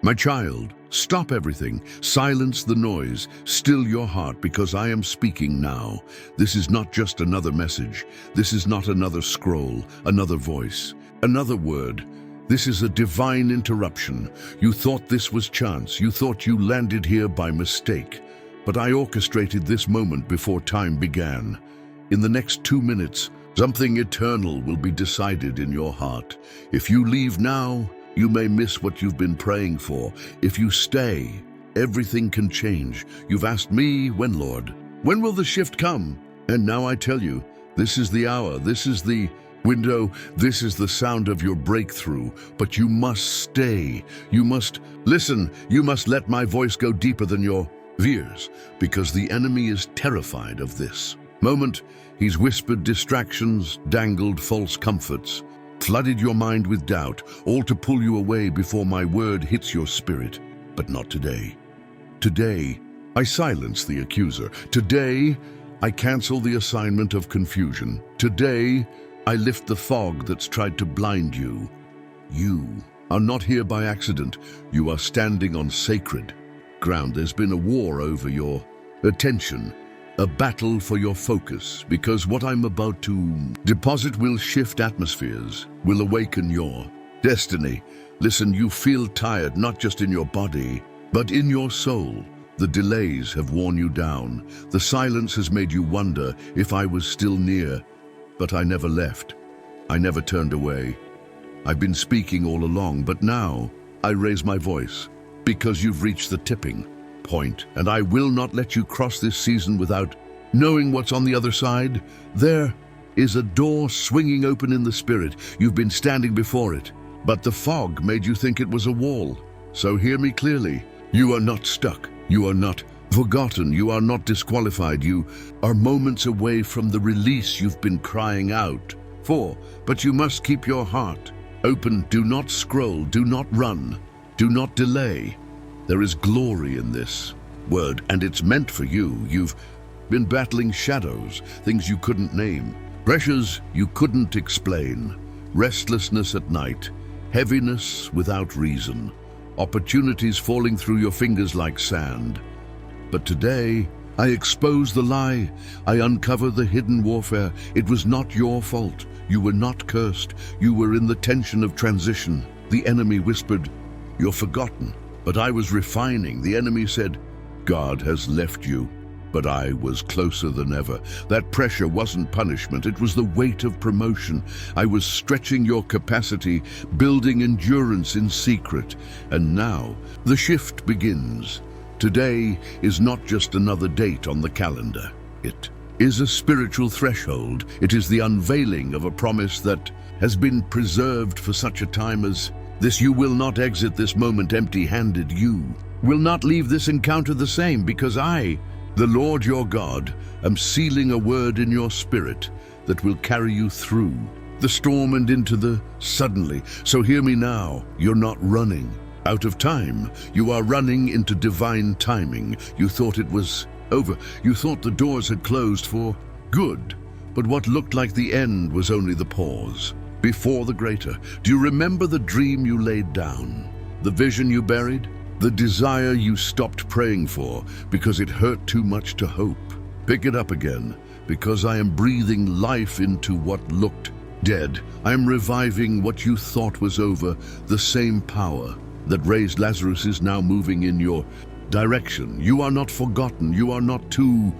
My child, stop everything. Silence the noise. Still your heart, because I am speaking now. This is not just another message. This is not another scroll, another voice, another word. This is a divine interruption. You thought this was chance. You thought you landed here by mistake. But I orchestrated this moment before time began. In the next 2 minutes, something eternal will be decided in your heart. If you leave now, you may miss what you've been praying for. If you stay, everything can change. You've asked me, when, Lord? When will the shift come? And now I tell you, this is the hour, this is the window, this is the sound of your breakthrough. But you must stay. You must listen. You must let my voice go deeper than your ears, because the enemy is terrified of this moment. He's whispered distractions, dangled false comforts, flooded your mind with doubt, all to pull you away before my word hits your spirit. But not today. Today, I silence the accuser. Today, I cancel the assignment of confusion. Today, I lift the fog that's tried to blind you. You are not here by accident. You are standing on sacred ground. There's been a war over your attention, a battle for your focus, because what I'm about to deposit will shift atmospheres, will awaken your destiny. Listen, you feel tired, not just in your body, but in your soul. The delays have worn you down. The silence has made you wonder if I was still near. But I never left. I never turned away. I've been speaking all along, but now I raise my voice, because you've reached the tipping point, and I will not let you cross this season without knowing what's on the other side. There is a door swinging open in the spirit. You've been standing before it, but the fog made you think it was a wall. So hear me clearly. You are not stuck. You are not forgotten. You are not disqualified. You are moments away from the release you've been crying out for. But you must keep your heart open. Do not scroll. Do not run. Do not delay. There is glory in this word, and it's meant for you. You've been battling shadows, things you couldn't name, pressures you couldn't explain, restlessness at night, heaviness without reason, opportunities falling through your fingers like sand. But today, I expose the lie. I uncover the hidden warfare. It was not your fault. You were not cursed. You were in the tension of transition. The enemy whispered, "You're forgotten." But I was refining. The enemy said, "God has left you." But I was closer than ever. That pressure wasn't punishment. It was the weight of promotion. I was stretching your capacity, building endurance in secret. And now the shift begins. Today is not just another date on the calendar. It is a spiritual threshold. It is the unveiling of a promise that has been preserved for such a time as this. You will not exit this moment empty-handed. You will not leave this encounter the same, because I, the Lord your God, am sealing a word in your spirit that will carry you through the storm and into the suddenly. So hear me now. You're not running out of time. You are running into divine timing. You thought it was over. You thought the doors had closed for good. But what looked like the end was only the pause before the greater. Do you remember the dream you laid down? The vision you buried? The desire you stopped praying for because it hurt too much to hope? Pick it up again, because I am breathing life into what looked dead. I am reviving what you thought was over. The same power that raised Lazarus is now moving in your direction. You are not forgotten. You are not too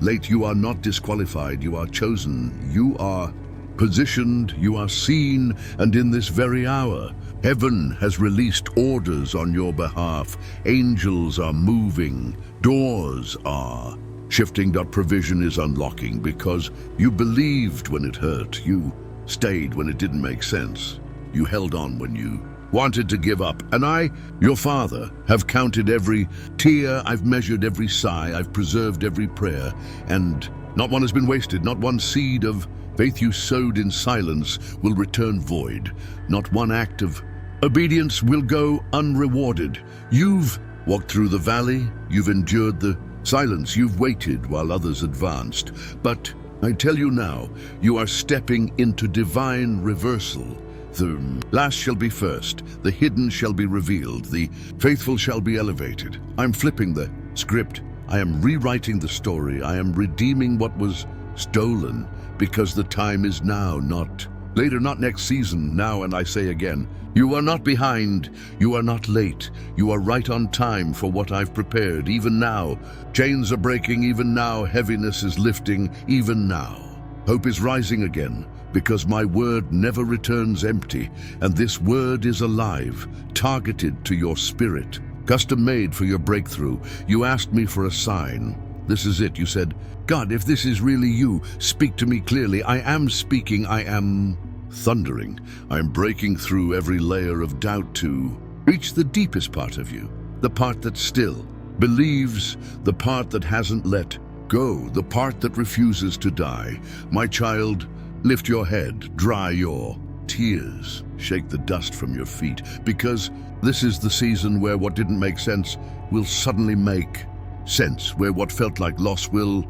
late. You are not disqualified. You are chosen. You are positioned. You are seen. And in this very hour, heaven has released orders on your behalf. Angels are moving. Doors are shifting. Provision is unlocking because you believed when it hurt. You stayed when it didn't make sense. You held on when you wanted to give up. And I, your father, have counted every tear. I've measured every sigh. I've preserved every prayer. And not one has been wasted. Not one seed of faith you sowed in silence will return void. Not one act of obedience will go unrewarded. You've walked through the valley. You've endured the silence. You've waited while others advanced. But I tell you now, you are stepping into divine reversal. The last shall be first, the hidden shall be revealed, the faithful shall be elevated. I'm flipping the script. I am rewriting the story. I am redeeming what was stolen, because the time is now, not later, not next season, now. And I say again, you are not behind, you are not late, you are right on time for what I've prepared. Even now, chains are breaking, even now, heaviness is lifting, even now. Hope is rising again, because my word never returns empty, and this word is alive, targeted to your spirit, custom made for your breakthrough. You asked me for a sign. This is it. You said, God, if this is really you, speak to me clearly. I am speaking. I am thundering. I am breaking through every layer of doubt to reach the deepest part of you, the part that still believes, the part that hasn't let go, the part that refuses to die. My child, lift your head, dry your tears, shake the dust from your feet, because this is the season where what didn't make sense will suddenly make sense, where what felt like loss will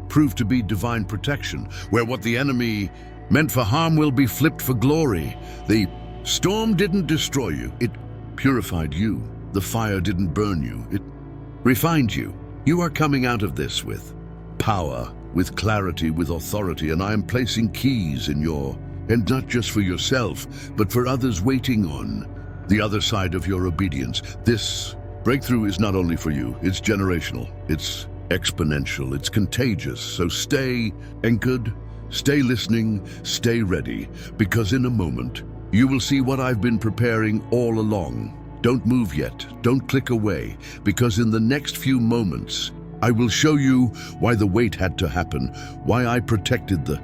prove to be divine protection, where what the enemy meant for harm will be flipped for glory. The storm didn't destroy you, it purified you. The fire didn't burn you, it refined you. You are coming out of this with power, with clarity, with authority, and I am placing keys in your, and not just for yourself, but for others waiting on the other side of your obedience. This breakthrough is not only for you, it's generational, it's exponential, it's contagious. So stay anchored, stay listening, stay ready, because in a moment, you will see what I've been preparing all along. Don't move yet, don't click away, because in the next few moments, I will show you why the wait had to happen, why I protected the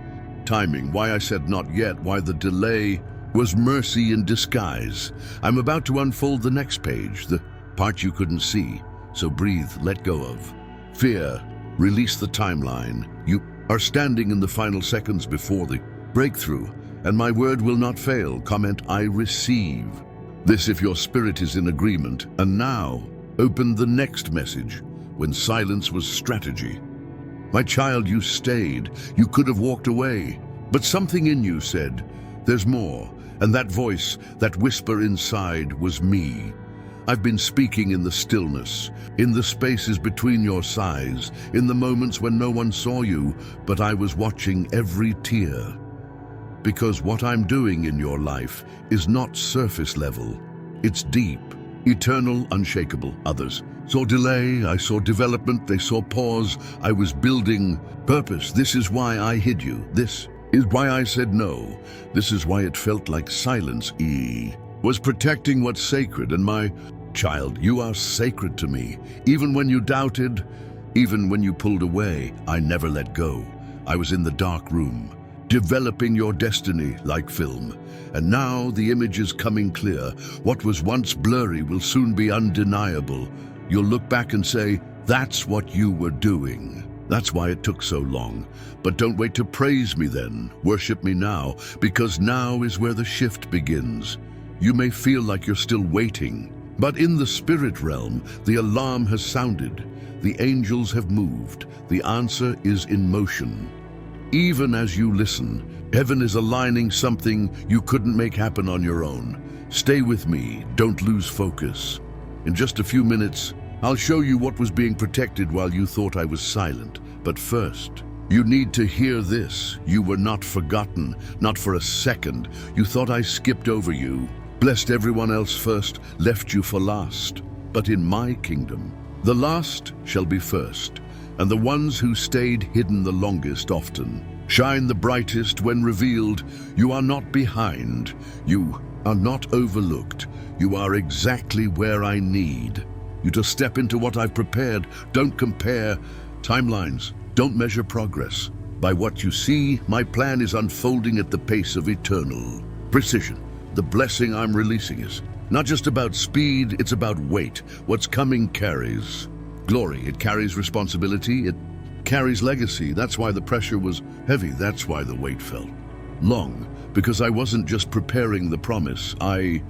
timing, why I said not yet, why the delay was mercy in disguise. I'm about to unfold the next page, the part you couldn't see. So breathe, let go of fear, release the timeline. You are standing in the final seconds before the breakthrough, and my word will not fail. Comment, I receive this if your spirit is in agreement. And now, open the next message. When silence was strategy. My child, you stayed. You could have walked away. But something in you said, there's more. And that voice, that whisper inside, was me. I've been speaking in the stillness, in the spaces between your sighs, in the moments when no one saw you, but I was watching every tear. Because what I'm doing in your life is not surface level. It's deep, eternal, unshakable. Others saw delay, I saw development, they saw pause. I was building purpose. This is why I hid you. This is why I said no. This is why it felt like silence. Was protecting what's sacred. And my child, you are sacred to me. Even when you doubted, even when you pulled away, I never let go. I was in the dark room, developing your destiny like film. And now the image is coming clear. What was once blurry will soon be undeniable. You'll look back and say, that's what you were doing. That's why it took so long. But don't wait to praise me then. Worship me now, because now is where the shift begins. You may feel like you're still waiting, but in the spirit realm, the alarm has sounded. The angels have moved. The answer is in motion. Even as you listen, heaven is aligning something you couldn't make happen on your own. Stay with me. Don't lose focus. In just a few minutes, I'll show you what was being protected while you thought I was silent. But first, you need to hear this. You were not forgotten, not for a second. You thought I skipped over you, blessed everyone else first, left you for last. But in my kingdom, the last shall be first, and the ones who stayed hidden the longest often shine the brightest when revealed. You are not behind. You are not overlooked. You are exactly where I need you to step into what I've prepared. Don't compare timelines. Don't measure progress by what you see. My plan is unfolding at the pace of eternal precision. The blessing I'm releasing is not just about speed, it's about weight. What's coming carries glory. It carries responsibility. It carries legacy. That's why the pressure was heavy. That's why the weight felt long, because I wasn't just preparing the promise. I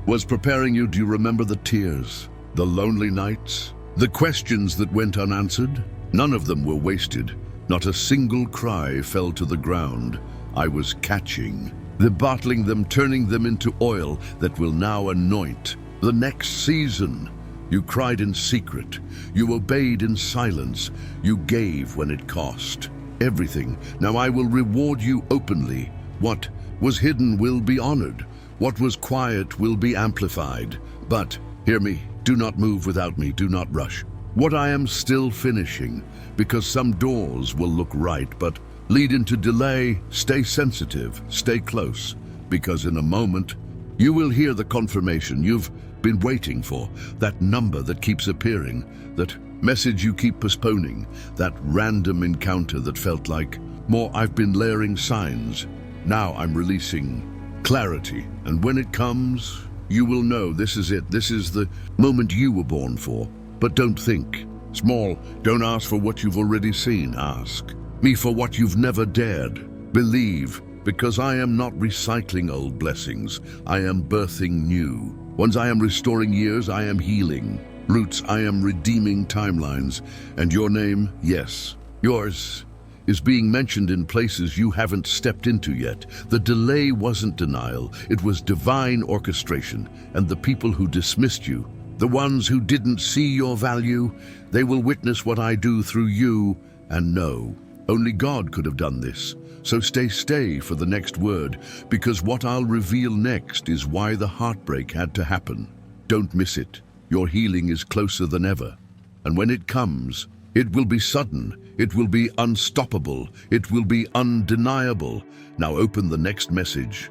was preparing you. Do you remember the tears? The lonely nights, the questions that went unanswered? None of them were wasted. Not a single cry fell to the ground. I was catching They're bottling them, turning them into oil that will now anoint the next season. You cried in secret. You obeyed in silence. You gave when it cost everything. Now I will reward you openly. What was hidden will be honored. What was quiet will be amplified. But hear me, do not move without me, do not rush. What I am still finishing, because some doors will look right, but lead into delay. Stay sensitive, stay close, because in a moment, you will hear the confirmation you've been waiting for, that number that keeps appearing, that message you keep postponing, that random encounter that felt like more. I've been layering signs. Now I'm releasing clarity, and when it comes, you will know this is it. This is the moment you were born for. But don't think small. Don't ask for what you've already seen. Ask me for what you've never dared. Believe, because I am not recycling old blessings. I am birthing new ones. I am restoring years. I am healing roots. I am redeeming timelines. And your name, yes, yours, is being mentioned in places you haven't stepped into yet. The delay wasn't denial, it was divine orchestration. And the people who dismissed you, the ones who didn't see your value, they will witness what I do through you and know only God could have done this. So stay for the next word, because what I'll reveal next is why the heartbreak had to happen. Don't miss it. Your healing is closer than ever. And when it comes, it will be sudden, it will be unstoppable, it will be undeniable. Now open the next message.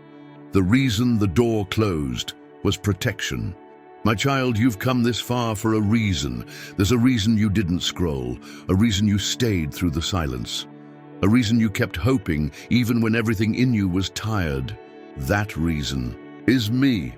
The reason the door closed was protection. My child, you've come this far for a reason. There's a reason you didn't scroll, a reason you stayed through the silence, a reason you kept hoping even when everything in you was tired. That reason is me.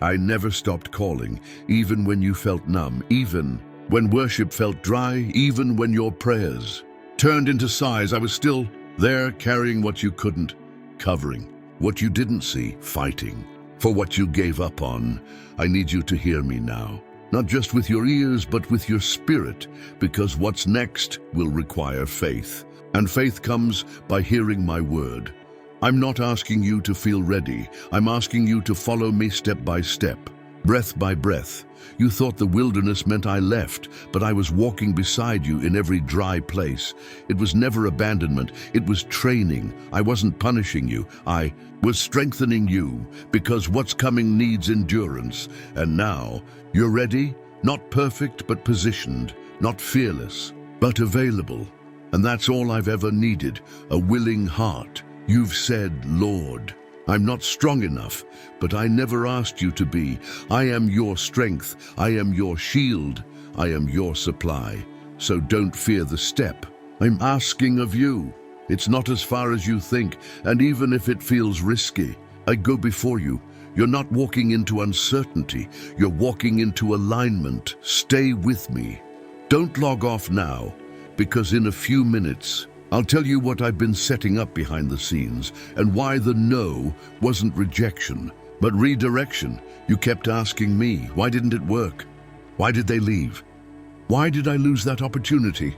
I never stopped calling, even when you felt numb, even when worship felt dry, even when your prayers turned into sighs. I was still there, carrying what you couldn't, covering what you didn't see, fighting for what you gave up on. I need you to hear me now, not just with your ears, but with your spirit, because what's next will require faith. And faith comes by hearing my word. I'm not asking you to feel ready. I'm asking you to follow me step by step, breath by breath. You thought the wilderness meant I left, but I was walking beside you in every dry place. It was never abandonment, it was training. I wasn't punishing you, I was strengthening you, because what's coming needs endurance. And now, you're ready, not perfect but positioned, not fearless, but available. And that's all I've ever needed, a willing heart. You've said, Lord, I'm not strong enough, but I never asked you to be. I am your strength. I am your shield. I am your supply. So don't fear the step I'm asking of you. It's not as far as you think, and even if it feels risky, I go before you. You're not walking into uncertainty. You're walking into alignment. Stay with me. Don't log off now, because in a few minutes, I'll tell you what I've been setting up behind the scenes and why the no wasn't rejection, but redirection. You kept asking me, why didn't it work? Why did they leave? Why did I lose that opportunity?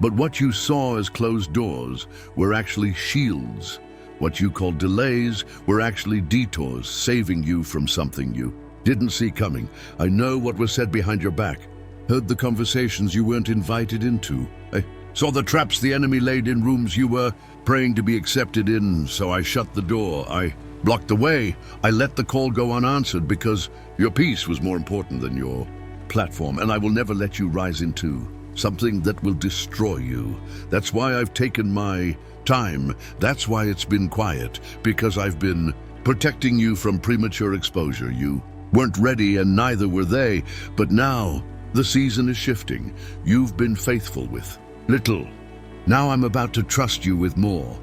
But what you saw as closed doors were actually shields. What you called delays were actually detours, saving you from something you didn't see coming. I know what was said behind your back, heard the conversations you weren't invited into. I saw the traps the enemy laid in rooms you were praying to be accepted in, so I shut the door. I blocked the way. I let the call go unanswered because your peace was more important than your platform, and I will never let you rise into something that will destroy you. That's why I've taken my time. That's why it's been quiet, because I've been protecting you from premature exposure. You weren't ready, and neither were they, but now the season is shifting. You've been faithful with little. Now I'm about to trust you with more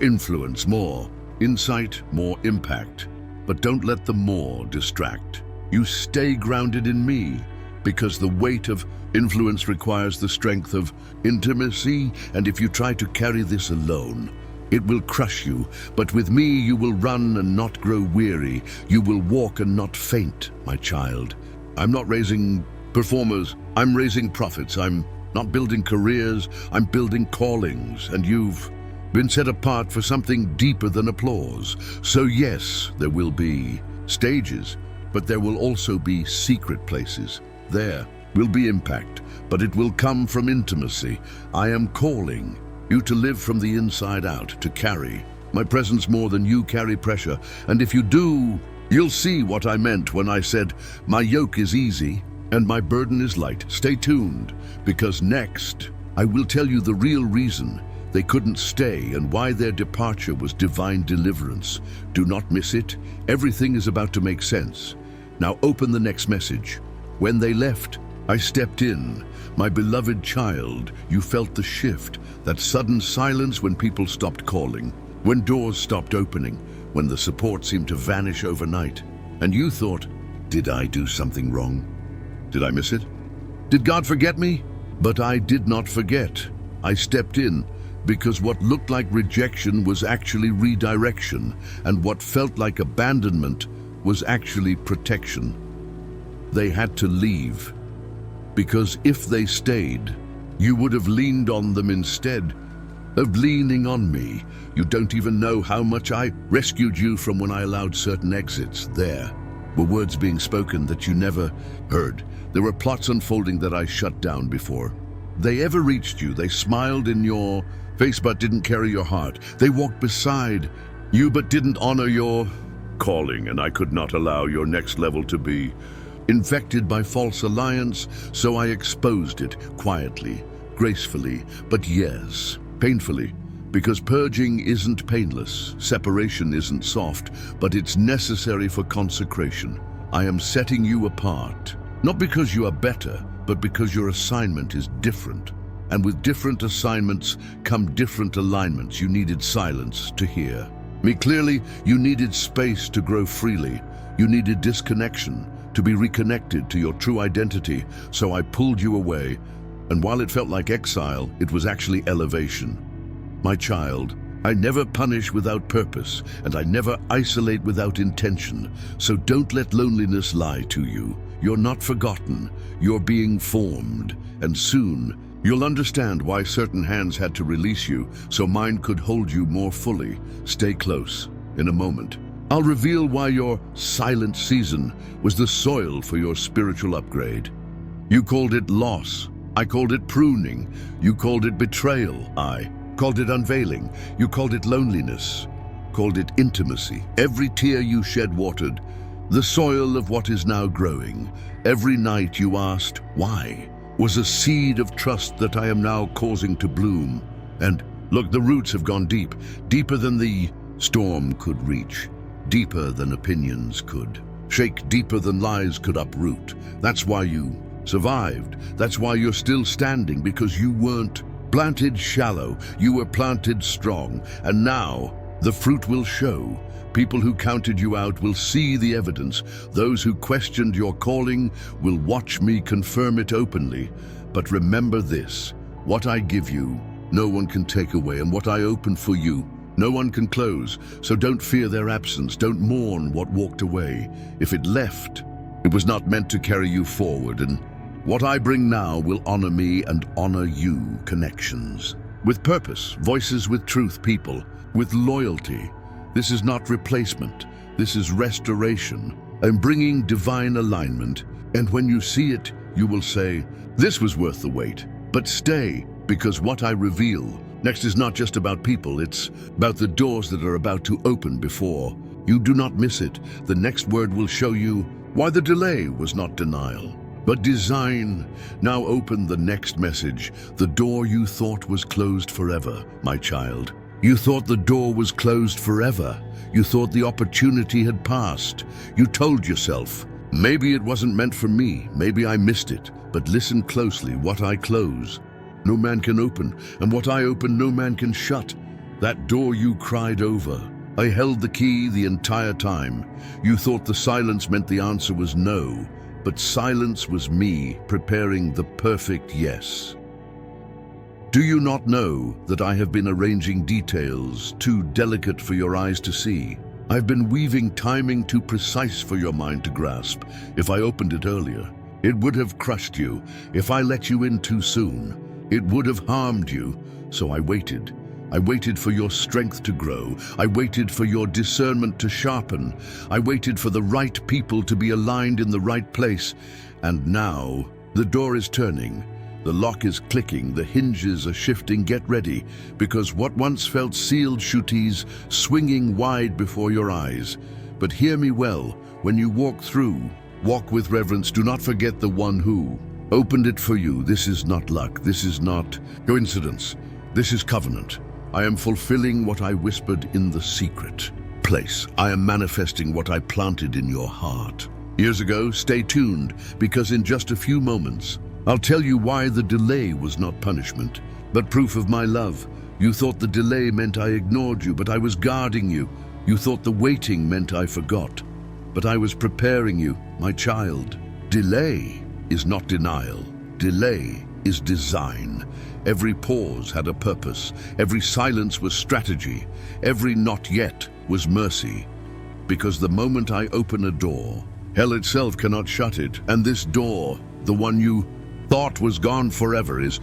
influence, more insight, more impact. But don't let the more distract. You stay grounded in me, because the weight of influence requires the strength of intimacy, and if you try to carry this alone, it will crush you. But with me, you will run and not grow weary. You will walk and not faint, my child. I'm not raising performers, I'm raising prophets. I'm not building careers, I'm building callings, and you've been set apart for something deeper than applause. So yes, there will be stages, but there will also be secret places. There will be impact, but it will come from intimacy. I am calling you to live from the inside out, to carry my presence more than you carry pressure. And if you do, you'll see what I meant when I said, my yoke is easy and my burden is light. Stay tuned, because next, I will tell you the real reason they couldn't stay and why their departure was divine deliverance. Do not miss it. Everything is about to make sense. Now open the next message. When they left, I stepped in. My beloved child, you felt the shift, that sudden silence when people stopped calling, when doors stopped opening, when the support seemed to vanish overnight. And you thought, did I do something wrong? Did I miss it? Did God forget me? But I did not forget. I stepped in because what looked like rejection was actually redirection, and what felt like abandonment was actually protection. They had to leave, because if they stayed, you would have leaned on them instead of leaning on me. You don't even know how much I rescued you from when I allowed certain exits. There were words being spoken that you never heard. There were plots unfolding that I shut down before they ever reached you. They smiled in your face but didn't carry your heart. They walked beside you but didn't honor your calling, and I could not allow your next level to be infected by false alliance, so I exposed it quietly, gracefully, but yes, painfully, because purging isn't painless, separation isn't soft, but it's necessary for consecration. I am setting you apart, not because you are better, but because your assignment is different. And with different assignments come different alignments. You needed silence to hear me clearly. You needed space to grow freely. You needed disconnection to be reconnected to your true identity. So I pulled you away. And while it felt like exile, it was actually elevation. My child, I never punish without purpose, and I never isolate without intention. So don't let loneliness lie to you. You're not forgotten. You're being formed. And soon, you'll understand why certain hands had to release you, so mine could hold you more fully. Stay close. In a moment, I'll reveal why your silent season was the soil for your spiritual upgrade. You called it loss. I called it pruning. You called it betrayal. I called it unveiling. You called it loneliness. Called it intimacy. Every tear you shed watered the soil of what is now growing. Every night you asked, why? Was a seed of trust that I am now causing to bloom. And look, the roots have gone deep, deeper than the storm could reach, deeper than opinions could shake, deeper than lies could uproot. That's why you survived. That's why you're still standing, because you weren't planted shallow, you were planted strong. And now the fruit will show. People who counted you out will see the evidence. Those who questioned your calling will watch me confirm it openly. But remember this, what I give you, no one can take away, and what I open for you, no one can close. So don't fear their absence. Don't mourn what walked away. If it left, it was not meant to carry you forward. And what I bring now will honor me and honor you. Connections with purpose, voices with truth, people with loyalty. This is not replacement. This is restoration. I'm bringing divine alignment. And when you see it, you will say, this was worth the wait. But stay, because what I reveal next is not just about people. It's about the doors that are about to open before you do not miss it. The next word will show you why the delay was not denial, but design. Now open the next message. The door you thought was closed forever, my child. You thought the door was closed forever. You thought the opportunity had passed. You told yourself, maybe it wasn't meant for me. Maybe I missed it. But listen closely. What I close, no man can open. And what I open, no man can shut. That door you cried over, I held the key the entire time. You thought the silence meant the answer was no. But silence was me preparing the perfect yes. Do you not know that I have been arranging details too delicate for your eyes to see? I've been weaving timing too precise for your mind to grasp. If I opened it earlier, it would have crushed you. If I let you in too soon, it would have harmed you. So I waited. I waited for your strength to grow. I waited for your discernment to sharpen. I waited for the right people to be aligned in the right place. And now, the door is turning. The lock is clicking, the hinges are shifting. Get ready, because what once felt sealed should ease, swinging wide before your eyes. But hear me well, when you walk through, walk with reverence. Do not forget the one who opened it for you. This is not luck. This is not coincidence. This is covenant. I am fulfilling what I whispered in the secret place. I am manifesting what I planted in your heart. Years ago, stay tuned, because in just a few moments, I'll tell you why the delay was not punishment, but proof of my love. You thought the delay meant I ignored you, but I was guarding you. You thought the waiting meant I forgot, but I was preparing you, my child. Delay is not denial. Delay is design. Every pause had a purpose. Every silence was strategy. Every not yet was mercy. Because the moment I open a door, hell itself cannot shut it. And this door, the one you thought was gone forever, is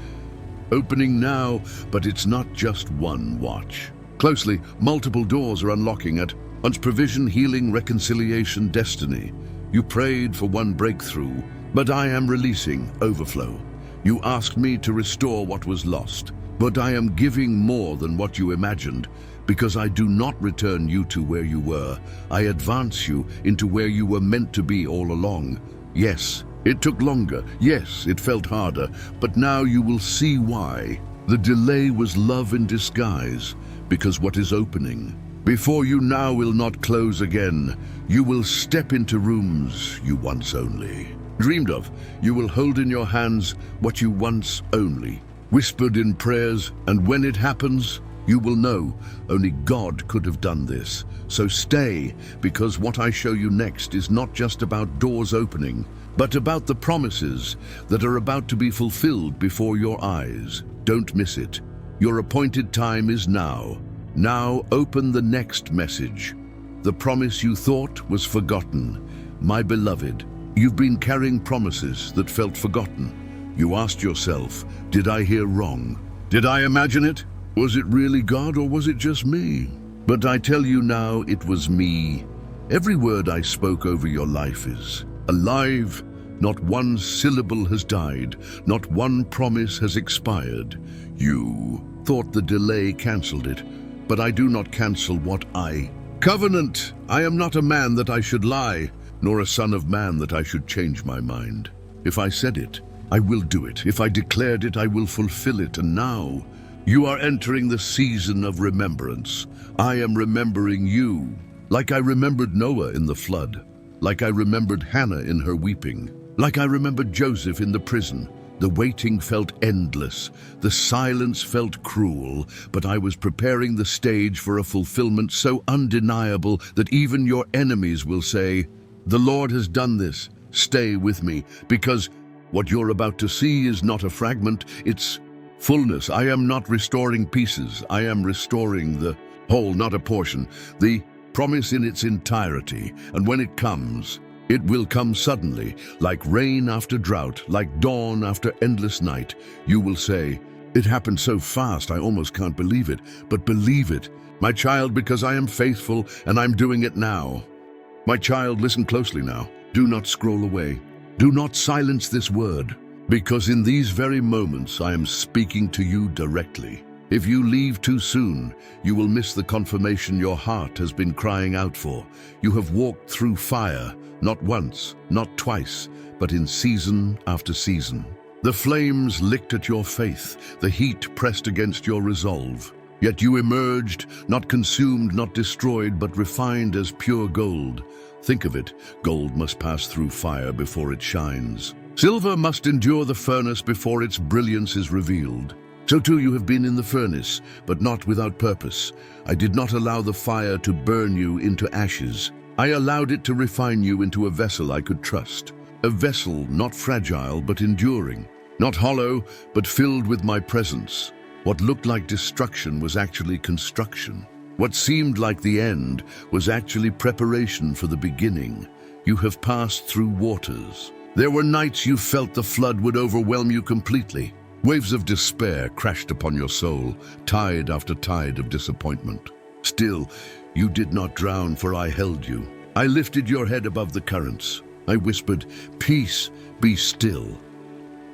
opening now, but it's not just one. Watch closely. Multiple doors are unlocking at once: provision, healing, reconciliation, destiny. You prayed for one breakthrough, but I am releasing overflow. You asked me to restore what was lost, but I am giving more than what you imagined, because I do not return you to where you were. I advance you into where you were meant to be all along. Yes, it took longer. Yes, it felt harder, but now you will see why. The delay was love in disguise, because what is opening before you now will not close again. You will step into rooms you once only dreamed of. You will hold in your hands what you once only whispered in prayers, and when it happens, you will know only God could have done this. So stay, because what I show you next is not just about doors opening, but about the promises that are about to be fulfilled before your eyes. Don't miss it. Your appointed time is now. Now open the next message. The promise you thought was forgotten. My beloved, you've been carrying promises that felt forgotten. You asked yourself, did I hear wrong? Did I imagine it? Was it really God, or was it just me? But I tell you now, it was me. Every word I spoke over your life is alive. Not one syllable has died. Not one promise has expired. You thought the delay cancelled it, but I do not cancel what I covenant. I am not a man that I should lie, nor a son of man that I should change my mind. If I said it, I will do it. If I declared it, I will fulfill it. And now, you are entering the season of remembrance. I am remembering you, like I remembered Noah in the flood, like I remembered Hannah in her weeping, like I remembered Joseph in the prison. The waiting felt endless, the silence felt cruel, but I was preparing the stage for a fulfillment so undeniable that even your enemies will say, the Lord has done this. Stay with me, because what you're about to see is not a fragment, it's fullness. I am not restoring pieces. I am restoring the whole, not a portion, the promise in its entirety. And when it comes, it will come suddenly, like rain after drought, like dawn after endless night. You will say, it happened so fast, I almost can't believe it. But believe it, my child, because I am faithful and I'm doing it now. My child, listen closely now. Do not scroll away. Do not silence this word, because in these very moments I am speaking to you directly. If you leave too soon, you will miss the confirmation your heart has been crying out for. You have walked through fire, not once, not twice, but in season after season. The flames licked at your faith, the heat pressed against your resolve. Yet you emerged, not consumed, not destroyed, but refined as pure gold. Think of it, gold must pass through fire before it shines. Silver must endure the furnace before its brilliance is revealed. So too you have been in the furnace, but not without purpose. I did not allow the fire to burn you into ashes. I allowed it to refine you into a vessel I could trust. A vessel not fragile, but enduring. Not hollow, but filled with my presence. What looked like destruction was actually construction. What seemed like the end was actually preparation for the beginning. You have passed through waters. There were nights you felt the flood would overwhelm you completely. Waves of despair crashed upon your soul, tide after tide of disappointment. Still, you did not drown, for I held you. I lifted your head above the currents. I whispered, "Peace, be still."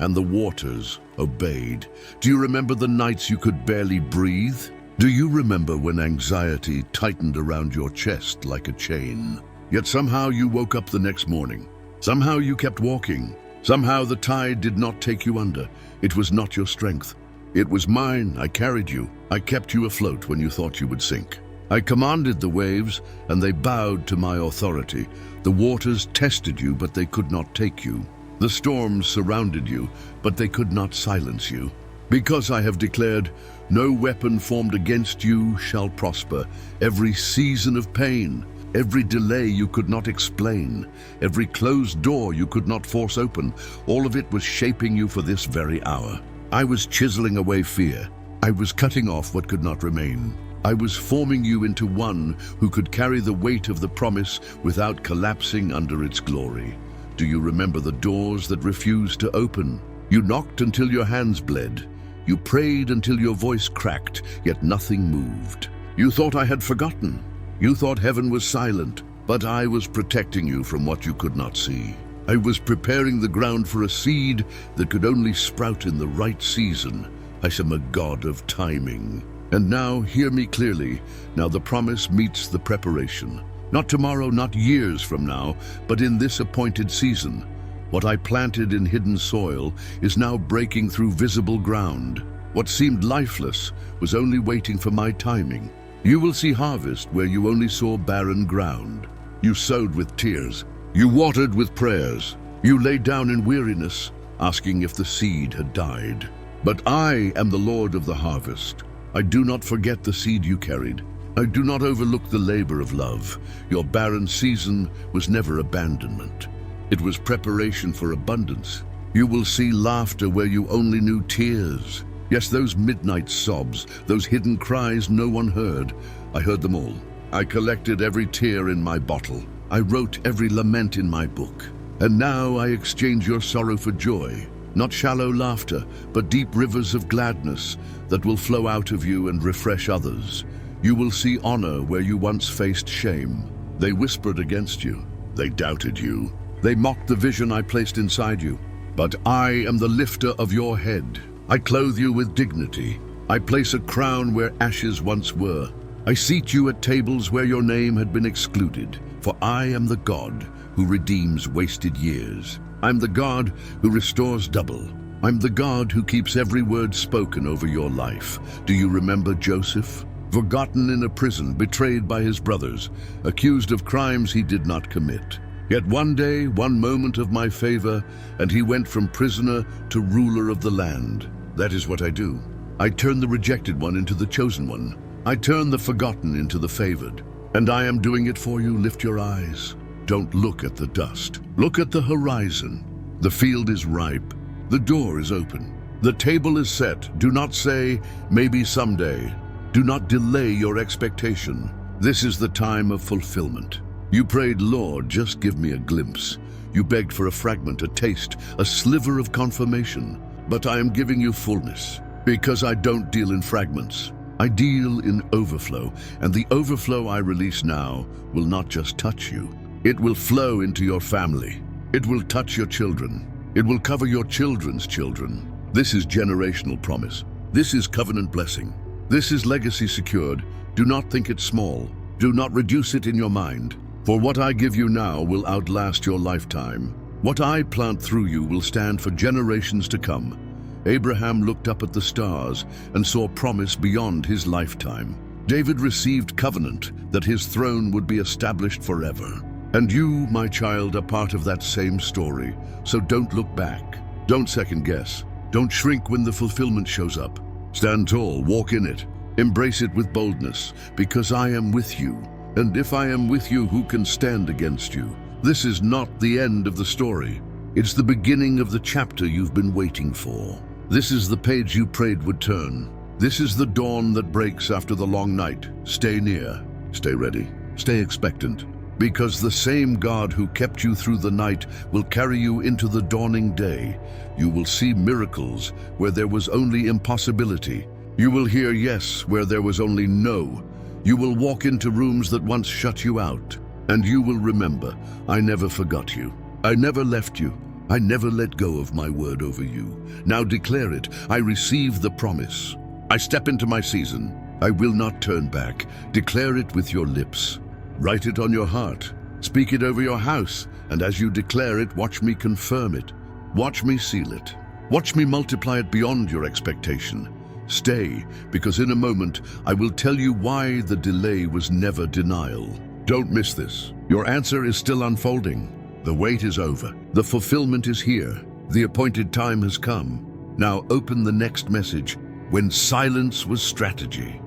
And the waters obeyed. Do you remember the nights you could barely breathe? Do you remember when anxiety tightened around your chest like a chain? Yet somehow you woke up the next morning. Somehow you kept walking. Somehow the tide did not take you under. It was not your strength. It was mine. I carried you. I kept you afloat when you thought you would sink. I commanded the waves, and they bowed to my authority. The waters tested you, but they could not take you. The storms surrounded you, but they could not silence you. Because I have declared, no weapon formed against you shall prosper. Every season of pain, every delay you could not explain, every closed door you could not force open, all of it was shaping you for this very hour. I was chiseling away fear. I was cutting off what could not remain. I was forming you into one who could carry the weight of the promise without collapsing under its glory. Do you remember the doors that refused to open? You knocked until your hands bled. You prayed until your voice cracked, yet nothing moved. You thought I had forgotten. You thought heaven was silent, but I was protecting you from what you could not see. I was preparing the ground for a seed that could only sprout in the right season. I am a God of timing. And now, hear me clearly. Now the promise meets the preparation. Not tomorrow, not years from now, but in this appointed season. What I planted in hidden soil is now breaking through visible ground. What seemed lifeless was only waiting for my timing. You will see harvest where you only saw barren ground. You sowed with tears. You watered with prayers. You lay down in weariness, asking if the seed had died. But I am the Lord of the harvest. I do not forget the seed you carried. I do not overlook the labor of love. Your barren season was never abandonment. It was preparation for abundance. You will see laughter where you only knew tears. Yes, those midnight sobs, those hidden cries no one heard. I heard them all. I collected every tear in my bottle. I wrote every lament in my book. And now I exchange your sorrow for joy. Not shallow laughter, but deep rivers of gladness that will flow out of you and refresh others. You will see honor where you once faced shame. They whispered against you. They doubted you. They mocked the vision I placed inside you. But I am the lifter of your head. I clothe you with dignity. I place a crown where ashes once were. I seat you at tables where your name had been excluded. For I am the God who redeems wasted years. I'm the God who restores double. I'm the God who keeps every word spoken over your life. Do you remember Joseph? Forgotten in a prison, betrayed by his brothers, accused of crimes he did not commit. Yet one day, one moment of my favor, and he went from prisoner to ruler of the land. That is what I do. I turn the rejected one into the chosen one. I turn the forgotten into the favored. And I am doing it for you. Lift your eyes. Don't look at the dust. Look at the horizon. The field is ripe. The door is open. The table is set. Do not say, maybe someday. Do not delay your expectation. This is the time of fulfillment. You prayed, Lord, just give me a glimpse. You begged for a fragment, a taste, a sliver of confirmation. But I am giving you fullness, because I don't deal in fragments. I deal in overflow, and the overflow I release now will not just touch you. It will flow into your family. It will touch your children. It will cover your children's children. This is generational promise. This is covenant blessing. This is legacy secured. Do not think it small. Do not reduce it in your mind. For what I give you now will outlast your lifetime. What I plant through you will stand for generations to come. Abraham looked up at the stars and saw promise beyond his lifetime. David received covenant that his throne would be established forever. And you, my child, are part of that same story. So don't look back. Don't second guess. Don't shrink when the fulfillment shows up. Stand tall, walk in it. Embrace it with boldness, because I am with you. And if I am with you, who can stand against you? This is not the end of the story. It's the beginning of the chapter you've been waiting for. This is the page you prayed would turn. This is the dawn that breaks after the long night. Stay near, stay ready, stay expectant. Because the same God who kept you through the night will carry you into the dawning day. You will see miracles where there was only impossibility. You will hear yes where there was only no. You will walk into rooms that once shut you out. And you will remember, I never forgot you. I never left you. I never let go of my word over you. Now declare it. I receive the promise. I step into my season. I will not turn back. Declare it with your lips. Write it on your heart. Speak it over your house. And as you declare it, watch me confirm it. Watch me seal it. Watch me multiply it beyond your expectation. Stay, because in a moment, I will tell you why the delay was never denial. Don't miss this. Your answer is still unfolding. The wait is over. The fulfillment is here. The appointed time has come. Now open the next message, when silence was strategy.